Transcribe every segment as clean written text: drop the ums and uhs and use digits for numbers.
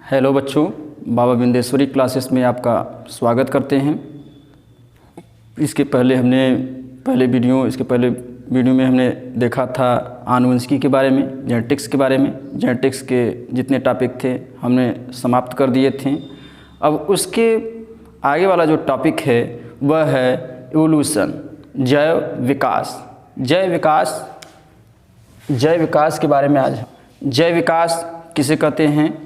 Hello बच्चों, बाबा Bindeshwari classes में आपका स्वागत करते हैं। इसके पहले वीडियो में हमने देखा था आनुवंशिकी के बारे में, जेनेटिक्स के बारे में। जेनेटिक्स के जितने टॉपिक थे हमने समाप्त कर दिए थे। अब उसके आगे वाला जो टॉपिक है वह है इवोल्यूशन, जैव विकास। जैव विकास के बारे में आज। जैव विकास किसे कहते हैं?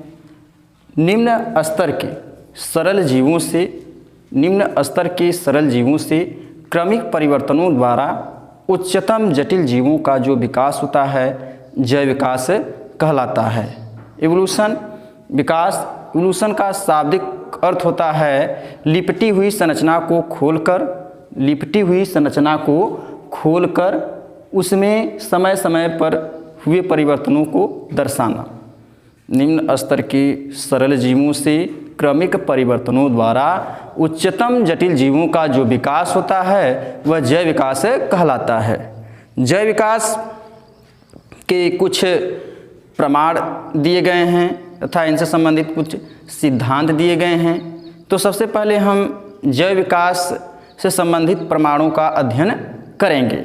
निम्न स्तर के सरल जीवों से क्रमिक परिवर्तनों द्वारा उच्चतम जटिल जीवों का जो विकास होता है जैव विकास कहलाता है। इवोल्यूशन का शाब्दिक अर्थ होता है लिपटी हुई संरचना को खोलकर उसमें समय समय पर हुए परिवर्तनों को दर्शाना। निम्न स्तर के सरल जीवों से क्रमिक परिवर्तनों द्वारा उच्चतम जटिल जीवों का जो विकास होता है वह जैव विकास कहलाता है। जैव विकास के कुछ प्रमाण दिए गए हैं तथा इनसे संबंधित कुछ सिद्धांत दिए गए हैं। तो सबसे पहले हम जैव विकास से संबंधित प्रमाणों का अध्ययन करेंगे।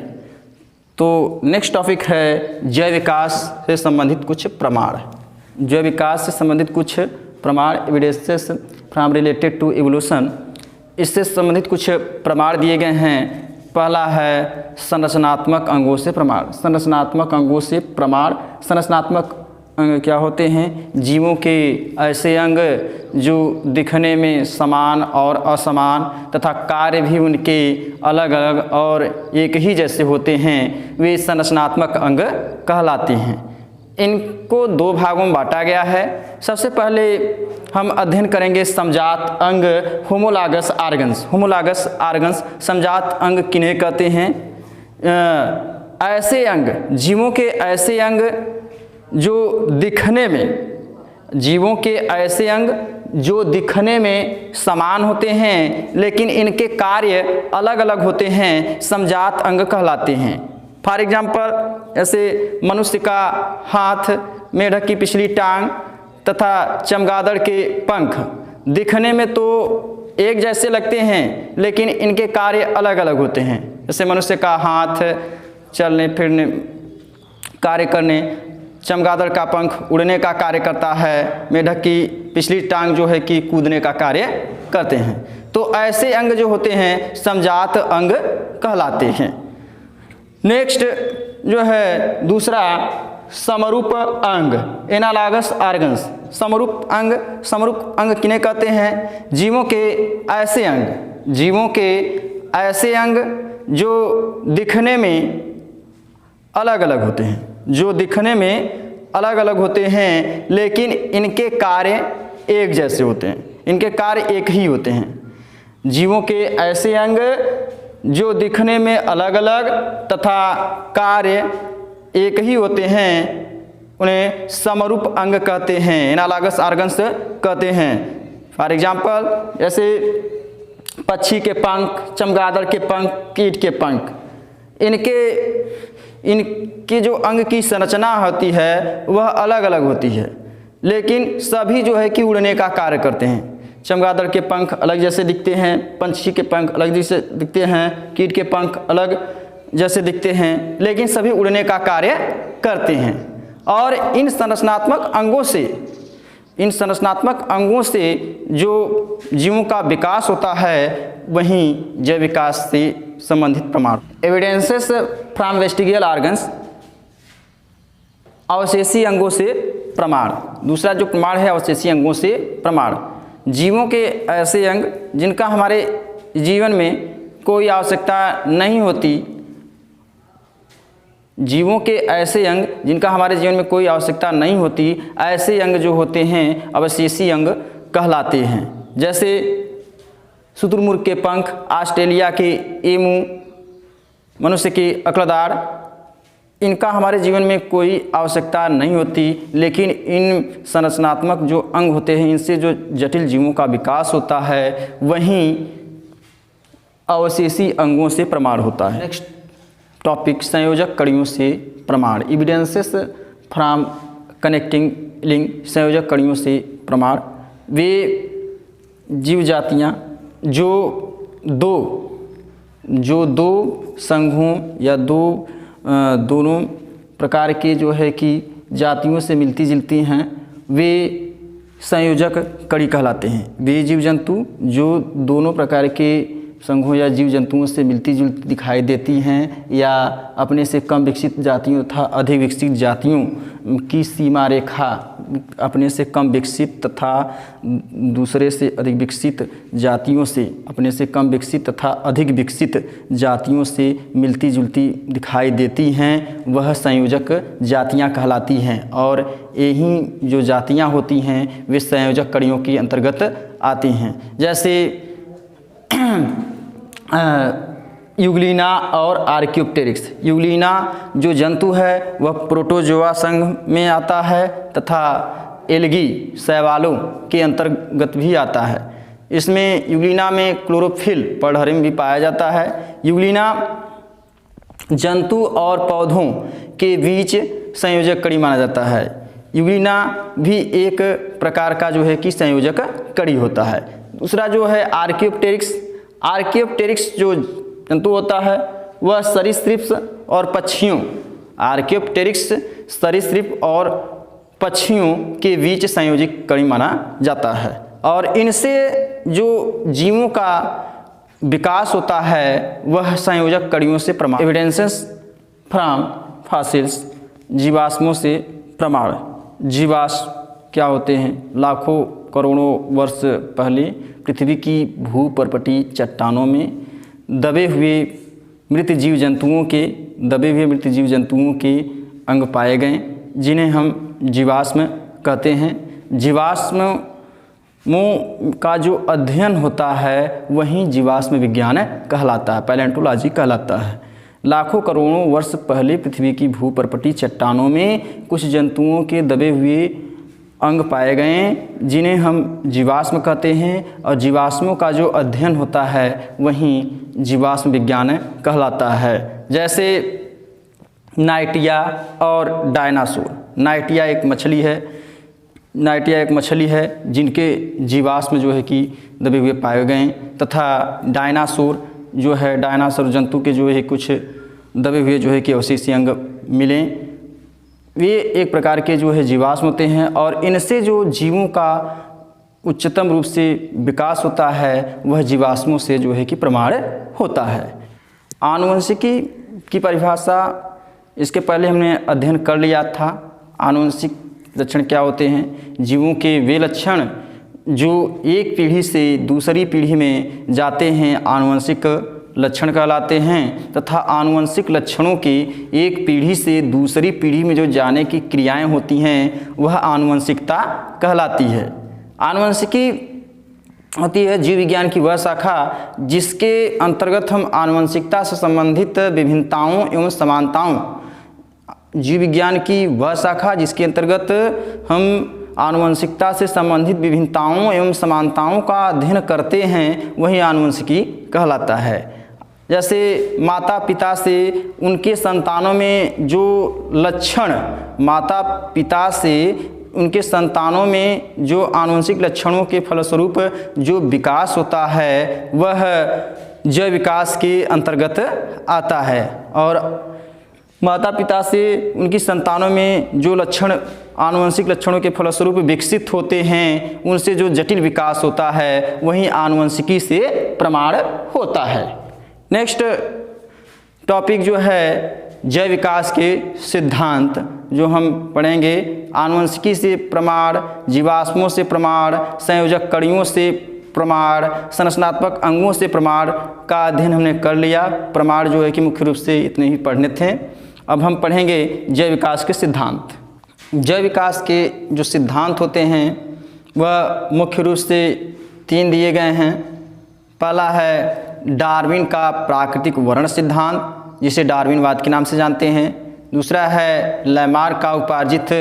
तो नेक्स्ट टॉपिक है जैव विकास से संबंधित कुछ प्रमाण। जैव विकास से संबंधित कुछ प्रमाण, evidences from related to evolution. इससे संबंधित कुछ प्रमाण दिए गए हैं। पहला है संरचनात्मक अंगों से प्रमाण। संरचनात्मक अंग क्या होते हैं? जीवों के ऐसे अंग जो दिखने में समान और असमान तथा कार्य भी उनके अलग अलग और एक ही जैसे होते हैं, वे संरचनात्मक अंग कहलाते हैं। इनको दो भागों में बांटा गया है। सबसे पहले हम अध्ययन करेंगे समजात अंग, होमोलॉगस आर्गन्स। समजात अंग किन्हें कहते हैं? ऐसे अंग, जीवों के ऐसे अंग जो दिखने में समान होते हैं लेकिन इनके कार्य अलग अलग होते हैं, समजात अंग कहलाते हैं। फॉर एग्जाम्पल, ऐसे मनुष्य का हाथ, मेढक की पिछली टांग तथा चमगादड़ के पंख दिखने में तो एक जैसे लगते हैं लेकिन इनके कार्य अलग अलग होते हैं। जैसे मनुष्य का हाथ चलने फिरने कार्य करने, चमगादड़ का पंख उड़ने का कार्य करता है, मेढक की पिछली टांग जो है कि कूदने का कार्य करते हैं। तो ऐसे अंग जो होते हैं समजात अंग कहलाते हैं। नेक्स्ट जो है दूसरा समरूप अंग, एनालॉगस ऑर्गन्स। समरूप अंग किन्हें कहते हैं? जीवों के ऐसे अंग जो दिखने में अलग अलग होते हैं लेकिन इनके कार्य एक जैसे होते हैं, इनके कार्य एक ही होते हैं। जीवों के ऐसे अंग जो दिखने में अलग अलग तथा कार्य एक ही होते हैं उन्हें समरूप अंग कहते हैं, एनालॉगस ऑर्गन्स कहते हैं। फॉर एग्जाम्पल, जैसे पक्षी के पंख, चमगादड़ के पंख, कीट के पंख, इनकी जो अंग की संरचना होती है वह अलग अलग होती है लेकिन सभी जो है कि उड़ने का कार्य करते हैं। चमगादड़ के पंख अलग जैसे दिखते हैं, पंछी के पंख अलग जैसे दिखते हैं, कीट के पंख अलग जैसे दिखते हैं, लेकिन सभी उड़ने का कार्य करते हैं। और इन संरचनात्मक अंगों से जो जीवों का विकास होता है वहीं जैव विकास से संबंधित प्रमाण। एविडेंसेस फ्रॉम वेस्टिगियल ऑर्गन्स, अवशेषी अंगों से प्रमाण। दूसरा जो प्रमाण है अवशेषी अंगों से प्रमाण। जीवों के ऐसे अंग जिनका हमारे जीवन में कोई आवश्यकता नहीं होती, ऐसे अंग जो होते हैं अवशेषी अंग कहलाते हैं। जैसे शुतुरमुर्ग के पंख, ऑस्ट्रेलिया के एमू, मनुष्य के अकड़दार, इनका हमारे जीवन में कोई आवश्यकता नहीं होती लेकिन इन संरचनात्मक जो अंग होते हैं इनसे जो जटिल जीवों का विकास होता है वहीं अवशेषी अंगों से प्रमाण होता है। नेक्स्ट टॉपिक संयोजक कड़ियों से प्रमाण। एविडेंसेस फ्रॉम कनेक्टिंग लिंक, संयोजक कड़ियों से प्रमाण वे जीव जातियाँ जो दो संघों या दोनों प्रकार के जो है कि जातियों से मिलती जुलती हैं वे संयोजक कड़ी कहलाते हैं। वे जीव जंतु जो दोनों प्रकार के संघों या जीव जंतुओं से मिलती जुलती दिखाई देती हैं या अपने से कम विकसित जातियों तथा अधिक विकसित जातियों की सीमा रेखा अपने से कम विकसित तथा दूसरे से अधिक विकसित जातियों से अपने से कम विकसित तथा अधिक विकसित जातियों से मिलती जुलती दिखाई देती हैं, वह संयोजक जातियां कहलाती हैं। और यही जो जातियां होती हैं वे संयोजक कड़ियों के अंतर्गत आती हैं। जैसे यूग्लिना और आर्कियोप्टेरिक्स। यूग्लिना जो जंतु है वह प्रोटोजोआ संघ में आता है तथा एल्गी शैवालों के अंतर्गत भी आता है। इसमें यूग्लिना में क्लोरोफिल पर्णहरिम भी पाया जाता है। यूग्लिना जंतु और पौधों के बीच संयोजक कड़ी माना जाता है। यूग्लिना भी एक प्रकार का जो है कि संयोजक कड़ी होता है। दूसरा जो है आर्कियोप्टेरिक्स। आर्कियोप्टेरिक्स जो जंतु होता है वह सरीसृप और पक्षियों, आर्कियोप्टेरिक्स सरीसृप और पक्षियों के बीच संयोजक कड़ी माना जाता है। और इनसे जो जीवों का विकास होता है वह संयोजक कड़ियों से प्रमाण। एविडेंसेस फ्रॉम फॉसिल्स, जीवाश्मों से प्रमाण। जीवाश्म क्या होते हैं? लाखों करोड़ों वर्ष पहले पृथ्वी की भूपर्पटी चट्टानों में दबे हुए मृत जीव जंतुओं के अंग पाए गए जिन्हें हम जीवाश्म कहते हैं। जीवाश्मों का जो अध्ययन होता है वही जीवाश्म विज्ञान कहलाता है, पैलेंटोलॉजी कहलाता है। लाखों करोड़ों वर्ष पहले पृथ्वी की भूपर्पटी चट्टानों में कुछ जंतुओं के दबे हुए अंग पाए गए जिन्हें हम जीवाश्म कहते हैं, और जीवाश्मों का जो अध्ययन होता है वहीं जीवाश्म विज्ञान कहलाता है। जैसे नाइटिया और डायनासोर। नाइटिया एक मछली है जिनके जीवाश्म जो है कि दबे हुए पाए गए, तथा डायनासोर जो है, डायनासोर जंतु के जो है कुछ दबे हुए जो है कि अवशेषी अंग मिले। वे एक प्रकार के जो है जीवाश्म होते हैं और इनसे जो जीवों का उच्चतम रूप से विकास होता है वह जीवाश्मों से जो है कि प्रमाण होता है। आनुवंशिकी की परिभाषा इसके पहले हमने अध्ययन कर लिया था। आनुवंशिक लक्षण क्या होते हैं? जीवों के वे लक्षण जो एक पीढ़ी से दूसरी पीढ़ी में जाते हैं आनुवंशिक लक्षण कहलाते हैं, तथा आनुवंशिक लक्षणों की एक पीढ़ी से दूसरी पीढ़ी में जो जाने की क्रियाएं होती हैं वह आनुवंशिकता कहलाती है। आनुवंशिकी होती है जीव विज्ञान की वह शाखा जिसके अंतर्गत हम आनुवंशिकता से संबंधित विभिन्नताओं एवं समानताओं, जीव विज्ञान की वह शाखा जिसके अंतर्गत हम आनुवंशिकता से संबंधित विभिन्नताओं एवं समानताओं का अध्ययन करते हैं वही आनुवंशिकी कहलाता है। जैसे माता पिता से उनके संतानों में जो लक्षण, माता पिता से उनके संतानों में जो आनुवंशिक लक्षणों के फलस्वरूप जो विकास होता है वह जैव विकास के अंतर्गत आता है। और माता पिता से उनकी संतानों में जो लक्षण आनुवंशिक लक्षणों के फलस्वरूप विकसित होते हैं उनसे जो जटिल विकास होता है वही आनुवंशिकी से प्रमाण होता है। नेक्स्ट टॉपिक जो है जैव विकास के सिद्धांत जो हम पढ़ेंगे। आनुवंशिकी से प्रमाण, जीवाश्मों से प्रमाण, संयोजक कड़ियों से प्रमाण, संरचनात्मक अंगों से प्रमाण का अध्ययन हमने कर लिया। प्रमाण जो है कि मुख्य रूप से इतने ही पढ़ने थे। अब हम पढ़ेंगे जैव विकास के सिद्धांत। जैव विकास के जो सिद्धांत होते हैं वह मुख्य रूप से 3 दिए गए हैं। पहला है डार्विन का प्राकृतिक वर्ण सिद्धांत जिसे डार्विनवाद के नाम से जानते हैं। दूसरा है लैमार्क का उपार्जित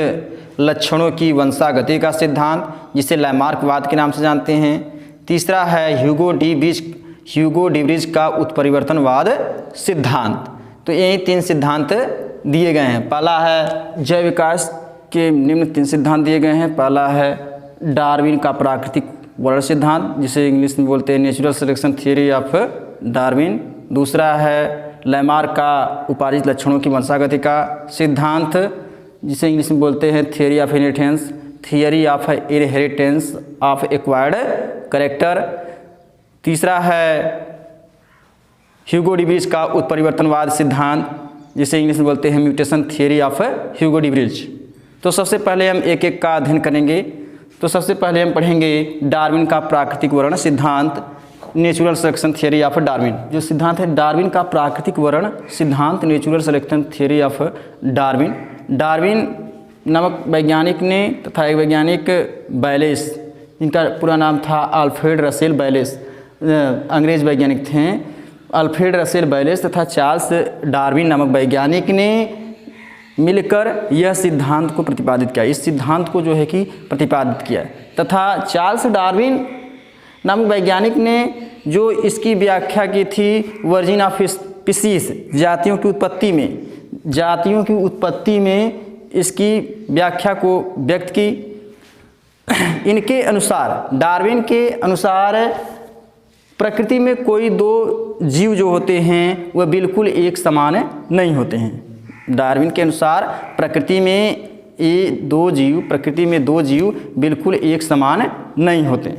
लक्षणों की वंशागति का सिद्धांत जिसे लैमार्कवाद के नाम से जानते हैं। तीसरा है ह्यूगो डी ब्रिज का उत्परिवर्तनवाद सिद्धांत। तो यही 3 सिद्धांत दिए गए हैं। पहला है जैव विकास के निम्न 3 सिद्धांत दिए गए हैं। पहला है डार्विन का प्राकृतिक वर्ण सिद्धांत, जिसे इंग्लिश में बोलते हैं natural selection theory of Darwin. दूसरा है लैमार्क का उपार्जित लक्षणों की वंशागति का सिद्धांत, जिसे इंग्लिश में बोलते हैं theory of inheritance, theory of inheritance of acquired character. तीसरा है ह्यूगो डिब्रिज का उत्परिवर्तनवाद सिद्धांत, जिसे इंग्लिश में बोलते हैं mutation theory of Hugo debris. तो सबसे पहले हम एक एक का अध्ययन करेंगे। तो सबसे पहले हम पढ़ेंगे डार्विन का प्राकृतिक वर्ण सिद्धांत, natural selection theory of Darwin. जो सिद्धांत है डार्विन का प्राकृतिक वर्ण सिद्धांत, natural selection theory of Darwin. Darwin नामक वैज्ञानिक ने तथा एक वैज्ञानिक बैलेस, इनका पूरा नाम था अल्फ्रेड रसेल बैलेस, अंग्रेज वैज्ञानिक थे। अल्फ्रेड रसेल बैलेस तथा चार्ल्स डार्विन नामक वैज्ञानिक ने मिलकर यह सिद्धांत को प्रतिपादित किया, इस सिद्धांत को जो है कि प्रतिपादित किया। तथा चार्ल्स डार्विन नामक वैज्ञानिक ने जो इसकी व्याख्या की थी वर्जिन ऑफ स्पीसीज, जातियों की उत्पत्ति में इसकी व्याख्या को व्यक्त की। इनके अनुसार, डार्विन के अनुसार प्रकृति में कोई दो जीव जो होते हैं वह बिल्कुल एक समान नहीं होते हैं। डार्विन के अनुसार प्रकृति में प्रकृति में दो जीव बिल्कुल एक समान नहीं होते,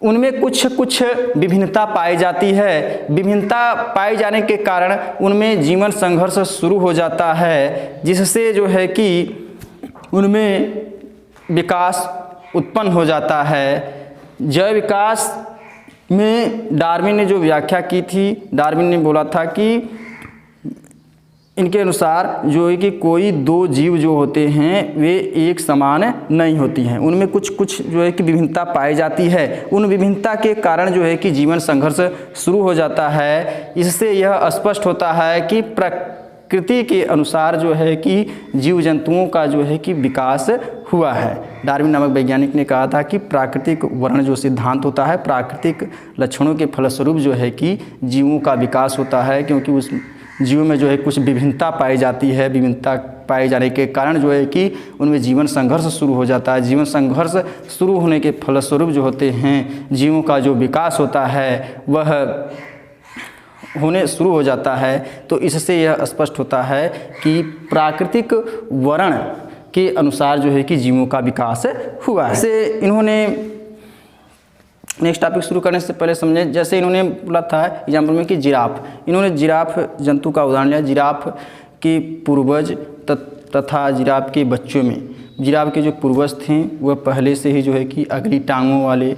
उनमें कुछ विभिन्नता पाई जाती है। विभिन्नता पाए जाने के कारण उनमें जीवन संघर्ष शुरू हो जाता है, जिससे जो है कि उनमें विकास उत्पन्न हो जाता है। जैव विकास में डार्विन ने जो व्याख्या की थी, डार्विन ने बोला था कि इनके अनुसार जो है कि कोई दो जीव जो होते हैं वे एक समान नहीं होती हैं, उनमें कुछ जो है कि विभिन्नता पाई जाती है। उन विभिन्नता के कारण जो है कि जीवन संघर्ष शुरू हो जाता है। इससे यह स्पष्ट होता है कि प्रकृति के अनुसार जो है कि जीव जंतुओं का जो है कि विकास हुआ है। डार्विन नामक वैज्ञानिक ने कहा था कि प्राकृतिक वर्ण जो सिद्धांत होता है, प्राकृतिक लक्षणों के फलस्वरूप जो है कि जीवों का विकास होता है, क्योंकि उस जीवों में जो है कुछ विभिन्नता पाई जाती है। विभिन्नता पाए जाने के कारण जो है कि उनमें जीवन संघर्ष शुरू हो जाता है। जीवन संघर्ष शुरू होने के फलस्वरूप जो होते हैं जीवों का जो विकास होता है वह होने शुरू हो जाता है। तो इससे यह स्पष्ट होता है कि प्राकृतिक वर्ण के अनुसार जो है कि जीवों का विकास हुआ है। इसे इन्होंने नेक्स्ट टॉपिक शुरू करने से पहले समझें, जैसे इन्होंने बोला था एग्जाम्पल में कि जिराफ, इन्होंने जिराफ जंतु का उदाहरण लिया। जिराफ के पूर्वज तथा जिराफ के बच्चों में, जिराफ के जो पूर्वज थे वह पहले से ही जो है कि अगली टांगों वाले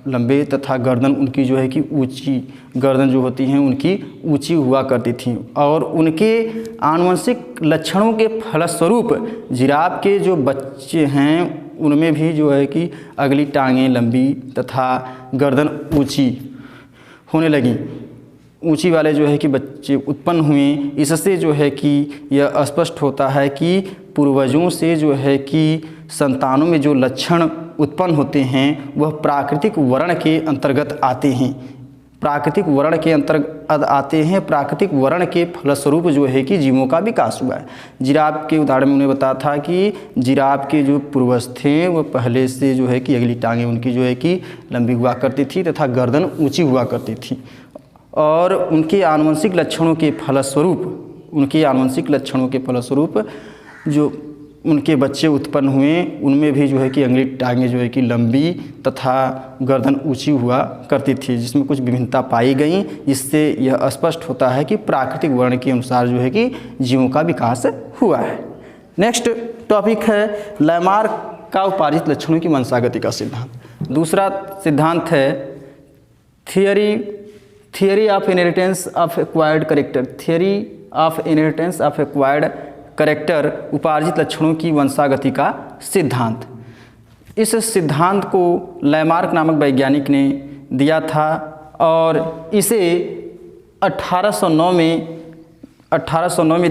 लंबे तथा गर्दन उनकी जो है कि ऊंची, गर्दन जो होती हैं उनकी ऊंची हुआ करती थी। और उनके आनुवंशिक लक्षणों के फलस्वरूप जिराफ के जो बच्चे हैं उनमें भी जो है कि अगली टांगें लंबी तथा गर्दन ऊंची होने लगी। ऊंची वाले जो है कि बच्चे उत्पन्न हुए। इससे जो है कि यह स्पष्ट होता है कि पूर्वजों से जो है कि संतानों में जो लक्षण उत्पन्न होते हैं वह प्राकृतिक वर्ण के अंतर्गत आते हैं, प्राकृतिक वर्ण के अंतर्गत आते हैं। प्राकृतिक वर्ण के फलस्वरूप जो है कि जीवों का विकास हुआ है। जिराफ के उदाहरण में उन्हें बताया था कि जिराफ के जो पूर्वज थे वह पहले से जो है कि अगली टांगें उनकी जो है कि लंबी हुआ करती थी तथा गर्दन ऊंची हुआ करती थी। और उनके आनुवंशिक लक्षणों के फलस्वरूप जो उनके बच्चे उत्पन्न हुए उनमें भी जो है कि अगली टांगें जो है कि लंबी तथा गर्दन ऊंची हुआ करती थी, जिसमें कुछ विभिन्नता पाई गई। इससे यह स्पष्ट होता है कि प्राकृतिक वर्ण के अनुसार जो है कि जीवों का विकास हुआ है। नेक्स्ट टॉपिक है लैमार्क का उपार्जित लक्षणों की वंशागति का सिद्धांत। दूसरा सिद्धांत है theory of inheritance of acquired character, theory of inheritance of acquired character, उपार्जित लक्षणों की वंशागति का सिद्धांत। इस सिद्धांत को लैमार्क नामक वैज्ञानिक ने दिया था और इसे 1809 में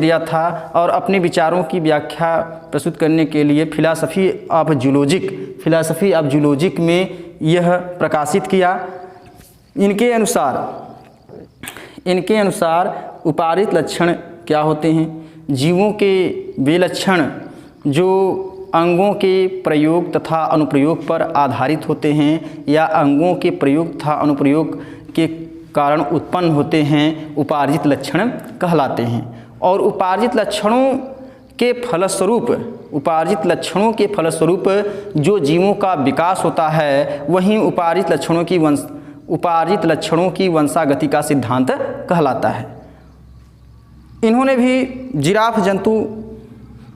दिया था। और अपने विचारों की व्याख्या प्रस्तुत करने के लिए फिलॉसफी ऑफ जूलॉजिक में यह प्रकाशित किया। इनके अनुसार उपार्जित लक्षण क्या होते हैं? जीवों के वे लक्षण जो अंगों के प्रयोग तथा अनुप्रयोग पर आधारित होते हैं या अंगों के प्रयोग तथा अनुप्रयोग के कारण उत्पन्न होते हैं, उपार्जित लक्षण कहलाते हैं। और उपार्जित लक्षणों के फलस्वरूप जो जीवों का विकास होता है वहीं उपार्जित लक्षणों की वंशागति का सिद्धांत कहलाता है। इन्होंने भी जिराफ जंतु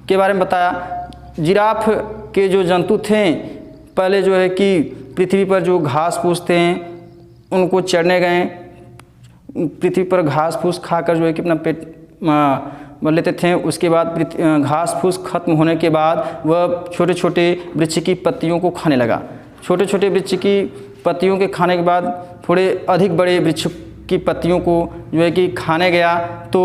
के बारे में बताया। जिराफ के जो जंतु थे पहले जो है कि पृथ्वी पर जो घास फूस थे उनको चरने गए, पृथ्वी पर घास फूस खाकर जो है कि अपना पेट लेते थे। उसके बाद घास फूस खत्म होने के बाद वह छोटे छोटे वृक्ष की पत्तियों को खाने लगा। छोटे छोटे वृक्ष की पत्तियों के खाने के बाद थोड़े अधिक बड़े वृक्ष की पत्तियों को जो है कि खाने गया तो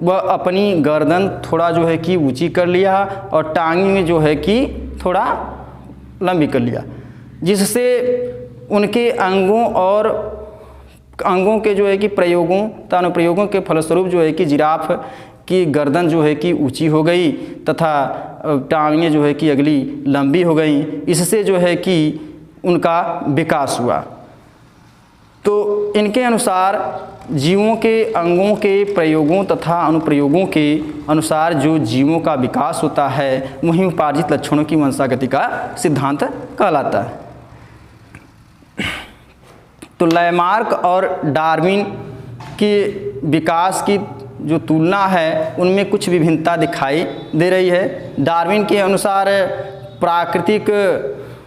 वह अपनी गर्दन थोड़ा जो है कि ऊंची कर लिया और टांगी में जो है कि थोड़ा लंबी कर लिया, जिससे उनके अंगों के जो है कि प्रयोगों तथा अनुप्रयोगों के फलस्वरूप जो है कि जिराफ की गर्दन जो है कि ऊंची हो गई तथा टांगें जो है कि अगली लंबी हो गई। इससे जो है कि उनका विकास हुआ। तो इनके अनुसार जीवों के अंगों के प्रयोगों तथा अनुप्रयोगों के अनुसार जो जीवों का विकास होता है वहीं उपार्जित लक्षणों की वंशागति का सिद्धांत कहलाता है। तो लैमार्क और डार्विन के विकास की जो तुलना है उनमें कुछ विभिन्नता दिखाई दे रही है। डार्विन के अनुसार प्राकृतिक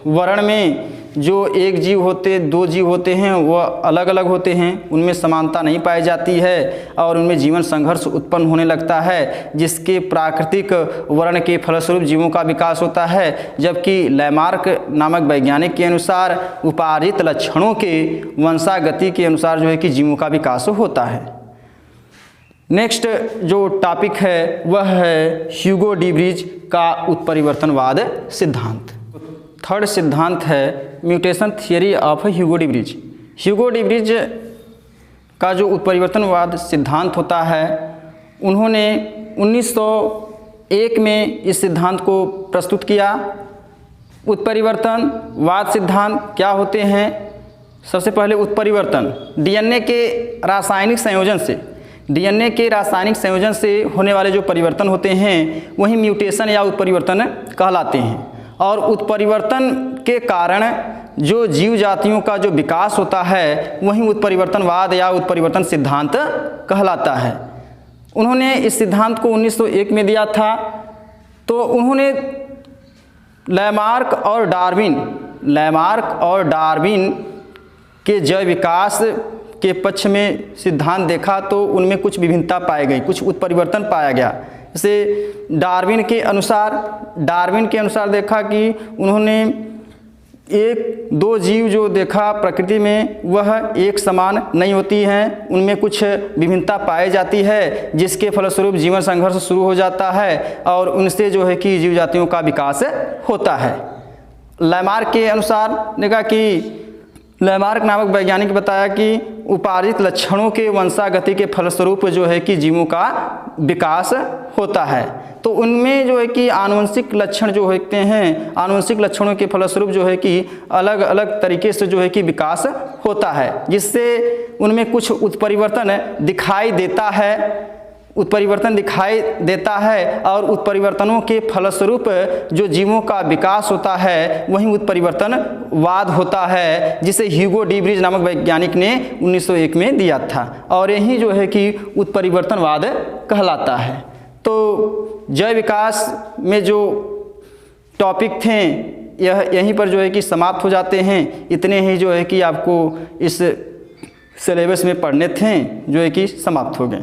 वर्ण में जो एक जीव होते दो जीव होते हैं वह अलग अलग होते हैं, उनमें समानता नहीं पाई जाती है और उनमें जीवन संघर्ष उत्पन्न होने लगता है, जिसके प्राकृतिक वर्ण के फलस्वरूप जीवों का विकास होता है। जबकि लैमार्क नामक वैज्ञानिक के अनुसार उपार्जित लक्षणों के वंशागति के अनुसार जो है कि जीवों का विकास होता है। नेक्स्ट जो टॉपिक है वह है ह्यूगो डी व्रीज का उत्परिवर्तनवाद सिद्धांत। थर्ड सिद्धांत है mutation theory of Hugo de Vries. Hugo de Vries का जो उत्परिवर्तनवाद सिद्धांत होता है उन्होंने 1901 में इस सिद्धांत को प्रस्तुत किया। उत्परिवर्तनवाद सिद्धांत क्या होते हैं? सबसे पहले उत्परिवर्तन डीएनए के रासायनिक संयोजन से होने वाले जो परिवर्तन होते हैं वही म्यूटेशन या उत्परिवर्तन कहलाते हैं। और उत्परिवर्तन के कारण जो जीव जातियों का जो विकास होता है वही उत्परिवर्तनवाद या उत्परिवर्तन सिद्धांत कहलाता है। उन्होंने इस सिद्धांत को 1901 में दिया था। तो उन्होंने लैमार्क और डार्विन के जैव विकास के पक्ष में सिद्धांत देखा तो उनमें कुछ विभिन्नता पाई गई, कुछ उत्परिवर्तन पाया गया। जैसे डार्विन के अनुसार देखा कि उन्होंने एक दो जीव जो देखा प्रकृति में वह एक समान नहीं होती हैं, उनमें कुछ विभिन्नता पाई जाती है, जिसके फलस्वरूप जीवन संघर्ष शुरू हो जाता है और उनसे जो है कि जीव जातियों का विकास होता है। लैमार्क के अनुसार देखा कि लैमार्क नामक वैज्ञानिक बताया कि उपार्जित लक्षणों के वंशागति के फलस्वरूप जो है कि जीवों का विकास होता है। तो उनमें जो है कि आनुवंशिक लक्षण जो होते हैं, आनुवंशिक लक्षणों के फलस्वरूप जो है कि अलग अलग तरीके से जो है कि विकास होता है, जिससे उनमें कुछ उत्परिवर्तन दिखाई देता है और उत्परिवर्तनों के फलस्वरूप जो जीवों का विकास होता है वही उत्परिवर्तनवाद होता है, जिसे ह्यूगो डी व्रीज नामक वैज्ञानिक ने 1901 में दिया था और यही जो है कि उत्परिवर्तनवाद कहलाता है। तो जैव विकास में जो टॉपिक थे यहीं पर जो है कि समाप्त हो जाते हैं। इतने ही जो है कि आपको इस सिलेबस में पढ़ने थे जो है कि समाप्त हो गए।